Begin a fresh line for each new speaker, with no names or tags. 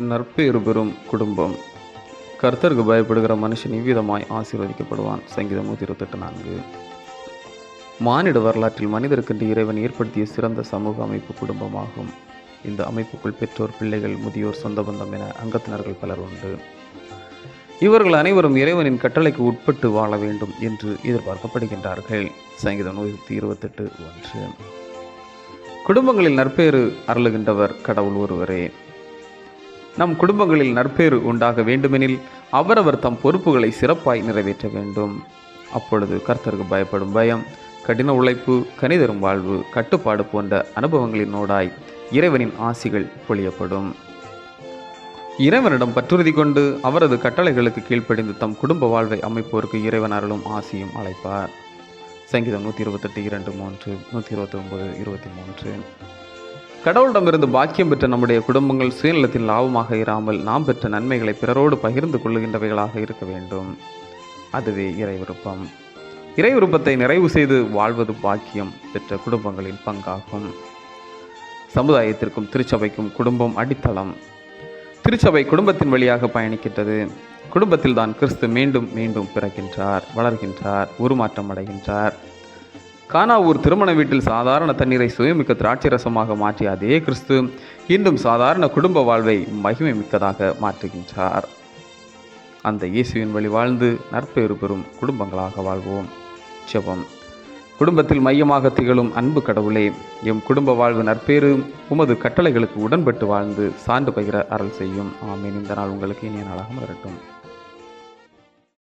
நற்பேறு பெறும் குடும்பம். கர்த்தருக்கு பயப்படுகிற மனுஷன் இவ்விதமாய் ஆசீர்வதிக்கப்படுவான். சங்கீதம் 128:4. மானிட வரலாற்றில் மனிதருக்கென்று இறைவன் ஏற்படுத்திய சிறந்த சமூக அமைப்பு குடும்பமாகும். இந்த அமைப்புக்குள் பெற்றோர், பிள்ளைகள், முதியோர், சொந்த பந்தம் என அங்கத்தினர்கள் பலர் உண்டு. இவர்கள் அனைவரும் இறைவனின் கட்டளைக்கு உட்பட்டு வாழ வேண்டும் என்று எதிர்பார்க்கப்படுகின்றார்கள். சங்கீதம் 128:1. குடும்பங்களில் நற்பேறு அருளுகின்றவர் கடவுள் ஒருவரே. நம் குடும்பங்களில் நற்பேறு உண்டாக வேண்டுமெனில் அவரவர் தம் பொறுப்புகளை சிறப்பாய் நிறைவேற்ற வேண்டும். அப்பொழுது கர்த்தருக்கு பயப்படும் பயம், கடின உழைப்பு, கனிதரும் வாழ்வு, கட்டுப்பாடு போன்ற அனுபவங்களினோடாய் இறைவனின் ஆசிகள் பொழியப்படும். இறைவனிடம் பற்றுறுதி கொண்டு அவரது கட்டளைகளுக்கு கீழ்ப்படிந்து தம் குடும்ப வாழ்வை அமைப்போருக்கு இறைவன் அருளும் ஆசியும் அழைப்பார். சங்கீதம் 128:2, 129:23. கடவுளிடமிருந்து பாக்கியம் பெற்ற நம்முடைய குடும்பங்கள் சுயநலத்தின் லாபமாக இராமல் நாம் பெற்ற நன்மைகளை பிறரோடு பகிர்ந்து கொள்ளுகின்றவைகளாக இருக்க வேண்டும். அதுவே இறை விருப்பம். இறை விருப்பத்தை நிறைவு செய்து வாழ்வது பாக்கியம் பெற்ற குடும்பங்களின் பங்காகும். சமுதாயத்திற்கும் திருச்சபைக்கும் குடும்பம் அடித்தளம். திருச்சபை குடும்பத்தின் வழியாக பயணிக்கின்றது. குடும்பத்தில் தான் கிறிஸ்து மீண்டும் மீண்டும் பிறக்கின்றார், வளர்கின்றார், உருமாற்றம் அடைகின்றார். கானாவூர் திருமண வீட்டில் சாதாரண தண்ணீரை சுயமிக்க திராட்சை ரசமாக மாற்றிய அதே கிறிஸ்து இன்றும் சாதாரண குடும்ப வாழ்வை மகிமை மிக்கதாக மாற்றுகின்றார். அந்த இயேசுவின் வழி வாழ்ந்து நற்பேறு பெறும் குடும்பங்களாக வாழ்வோம். ஜெபம். குடும்பத்தில் மையமாக திகழும் அன்பு கடவுளே, எம் குடும்ப வாழ்வு நற்பேறு உமது கட்டளைகளுக்கு உடன்பட்டு வாழ்ந்து சான்று பகிர அருள் செய்யும். ஆமீன். இந்த நாள் உங்களுக்கு இனிய நாளாக மலரட்டும்.